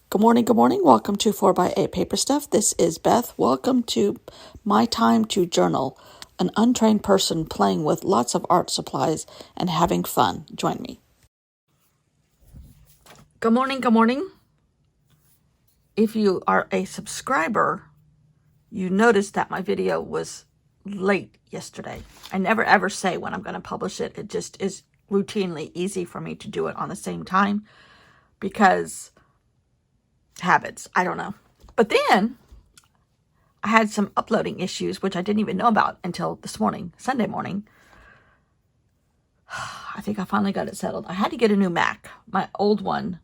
Good morning, good morning. Welcome to 4x8 Paper Stuff. This is Beth. Welcome to My Time to Journal, an untrained person playing with lots of art supplies and having fun. Join me. Good morning, good morning. If you are a subscriber, you noticed that my video was late yesterday. I never ever say when I'm going to publish it. It just is routinely easy for me to do it on the same time because habits. I don't know. But then I had some uploading issues, which I didn't even know about until this morning, Sunday morning. I think I finally got it settled. I had to get a new Mac. My old one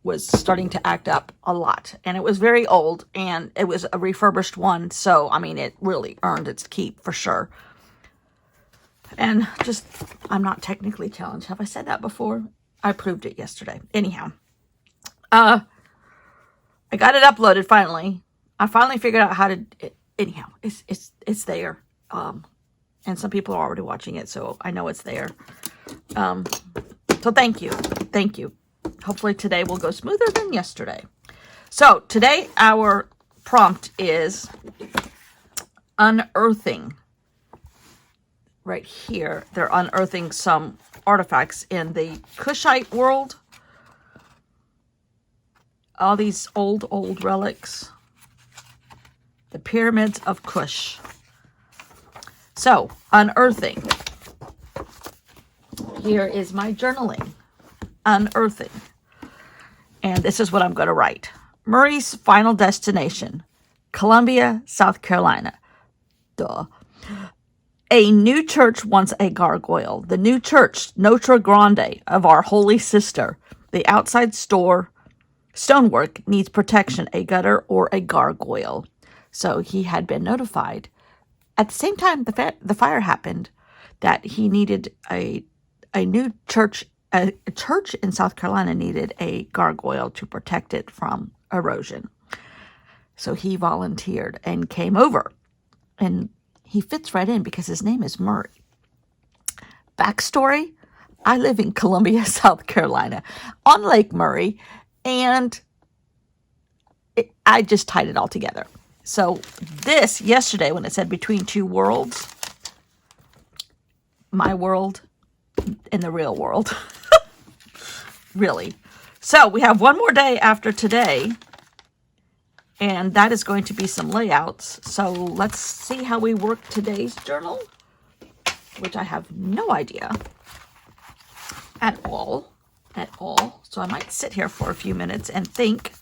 was starting to act up a lot, and it was very old, and it was a refurbished one. So, I mean, it really earned its keep for sure. And just, I'm not technically challenged. Have I said that before? I proved it yesterday. Anyhow, I got it uploaded finally. I finally figured out how to. Anyhow, it's there. And some people are already watching it, so I know it's there. So thank you. Hopefully today will go smoother than yesterday. So today our prompt is unearthing. Right here, they're unearthing some artifacts in the Kushite world. All these old relics. The pyramids of Kush. So, unearthing. Here is my journaling. Unearthing. And this is what I'm going to write. Murray's final destination. Columbia, South Carolina. Duh. A new church wants a gargoyle. The new church, Notre Grande, of our Holy Sister. The outside stonework needs protection, a gutter or a gargoyle. So he had been notified at the same time the fire happened that he needed a new church. A church in South Carolina needed a gargoyle to protect it from erosion. So he volunteered and came over. And he fits right in because his name is Murray. Backstory, I live in Columbia, South Carolina, on Lake Murray, and I just tied it all together. So this, yesterday, when it said between two worlds, my world and the real world, really. So we have one more day after today, and that is going to be some layouts. So let's see how we work today's journal, which I have no idea at all. So I might sit here for a few minutes and think.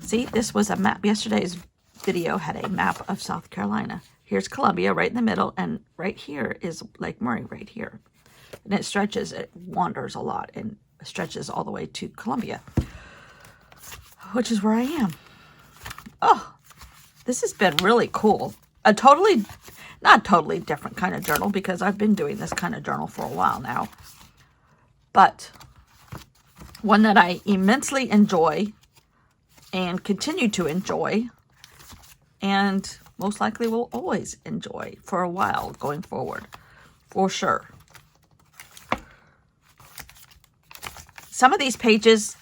See, this was a map. Yesterday's video had a map of South Carolina. Here's Columbia right in the middle, and right here is Lake Murray right here. And it wanders a lot, and stretches all the way to Columbia, which is where I am. Oh, this has been really cool. Not totally different kind of journal, because I've been doing this kind of journal for a while now. But one that I immensely enjoy and continue to enjoy, and most likely will always enjoy for a while going forward, for sure. Some of these pages,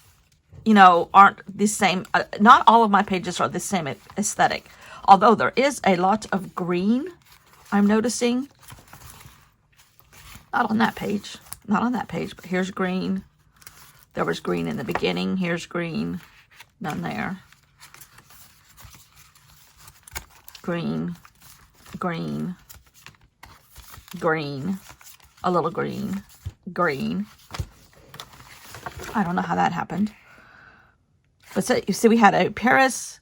aren't the same. Not all of my pages are the same aesthetic, although there is a lot of green, I'm noticing. Not on that page, but here's green. There was green in the beginning. Here's green. None there. Green, a little green. I don't know how that happened. But so, you see, we had a Paris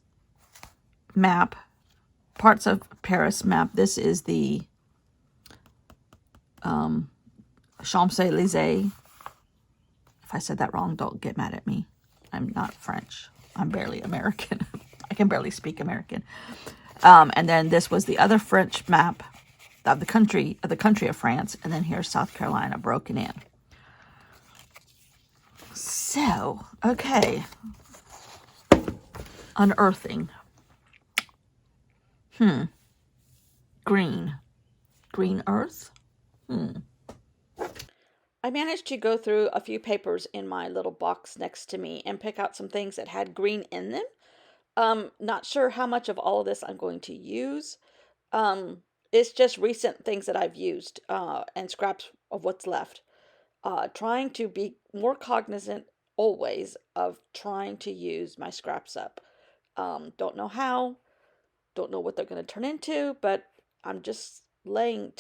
map, parts of Paris map. This is the Champs-Élysées. If I said that wrong, don't get mad at me. I'm not French. I'm barely American. I can barely speak American. And then this was the other French map of the country of France. And then here's South Carolina broken in. So, okay. Unearthing. Green earth. I managed to go through a few papers in my little box next to me and pick out some things that had green in them. Not sure how much of all of this I'm going to use. It's just recent things that I've used and scraps of what's left. Trying to be more cognizant always of trying to use my scraps up. Don't know how, don't know what they're going to turn into, but I'm just laying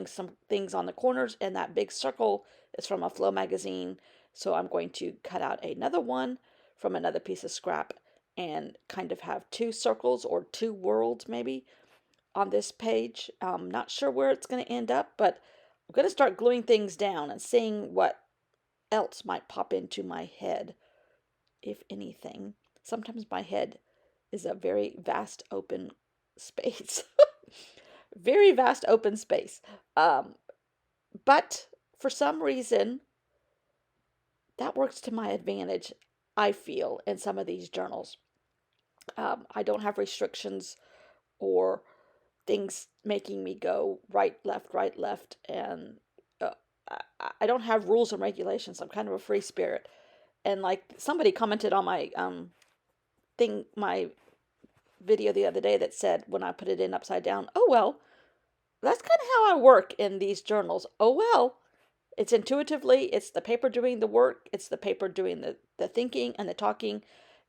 some things on the corners, and that big circle is from a Flow magazine. So I'm going to cut out another one from another piece of scrap and kind of have two circles or two worlds maybe on this page. I'm not sure where it's going to end up, but I'm going to start gluing things down and seeing what else might pop into my head, if anything. Sometimes my head is a very vast open space. Very vast open space. But for some reason, that works to my advantage, I feel, in some of these journals. I don't have restrictions or things making me go right, left, and uh, I don't have rules and regulations. I'm kind of a free spirit. And like somebody commented on my my video the other day that said when I put it in upside down, oh well, that's kind of how I work in these journals. Oh well, it's intuitively, it's the paper doing the work, it's the paper doing the thinking and the talking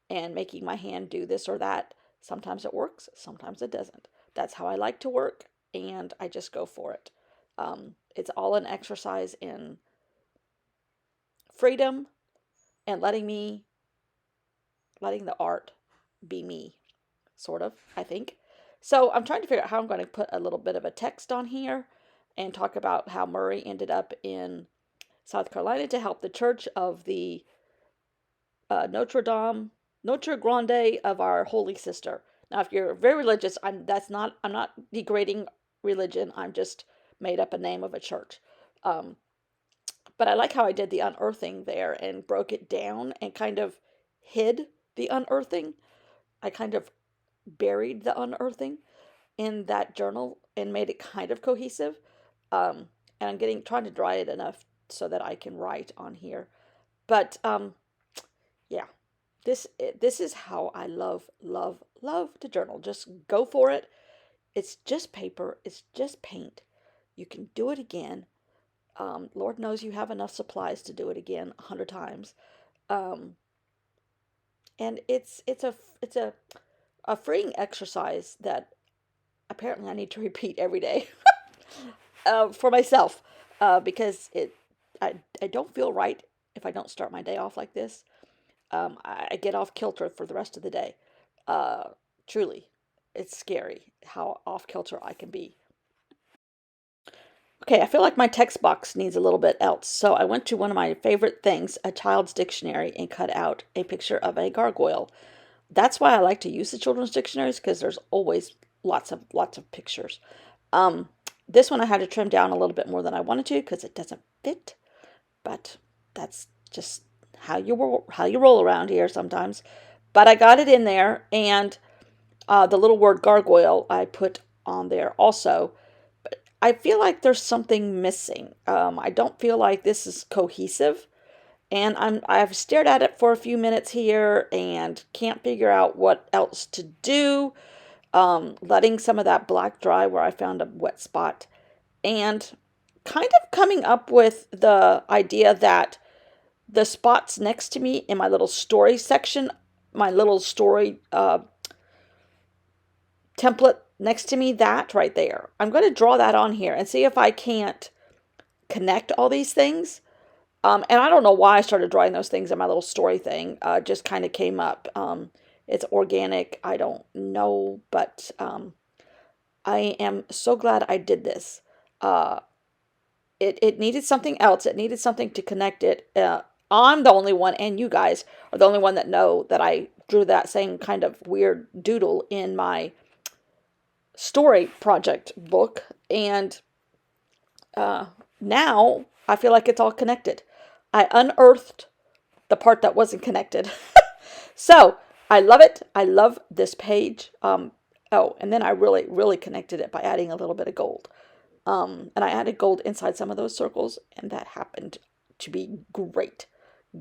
and making my hand do this or that. Sometimes it works, sometimes it doesn't. That's how I like to work, and I just go for it. It's all an exercise in freedom and letting the art be me, sort of, I think. So I'm trying to figure out how I'm going to put a little bit of a text on here and talk about how Murray ended up in South Carolina to help the Church of the Notre Grande of our Holy Sister. Now, if you're very religious, I'm not degrading religion. I'm just made up a name of a church. But I like how I did the unearthing there and broke it down and kind of hid the unearthing. I kind of buried the unearthing in that journal and made it kind of cohesive. And I'm trying to dry it enough so that I can write on here. But yeah, this is how I love to journal. Just go for it. It's just paper. It's just paint. You can do it again. Lord knows you have enough supplies to do it again 100 times. And it's a freeing exercise that apparently I need to repeat every day for myself because I don't feel right if I don't start my day off like this. I get off kilter for the rest of the day. Truly, it's scary how off kilter I can be. Okay, I feel like my text box needs a little bit else, so I went to one of my favorite things, a child's dictionary, and cut out a picture of a gargoyle. That's why I like to use the children's dictionaries because there's always lots of pictures. Um, this one I had to trim down a little bit more than I wanted to because it doesn't fit, but that's just how you roll around here sometimes. But I got it in there, and the little word gargoyle I put on there also. But I feel like there's something missing. I don't feel like this is cohesive. And I've stared at it for a few minutes here and can't figure out what else to do. Letting some of that black dry where I found a wet spot. And kind of coming up with the idea that the spots next to me in my little story section, my little story template next to me, that right there. I'm going to draw that on here and see if I can't connect all these things. And I don't know why I started drawing those things in my little story thing. Just kind of came up. It's organic. I don't know, but I am so glad I did this. It needed something else. It needed something to connect it. I'm the only one, and you guys are the only one that know that I drew that same kind of weird doodle in my story project book. And now I feel like it's all connected. I unearthed the part that wasn't connected. So I love it. I love this page. Oh, and then I really connected it by adding a little bit of gold. And I added gold inside some of those circles, and that happened to be great.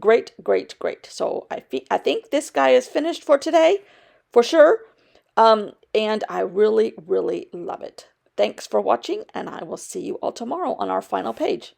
Great, great, great. So I think this guy is finished for today, for sure. And I really, really love it. Thanks for watching, and I will see you all tomorrow on our final page.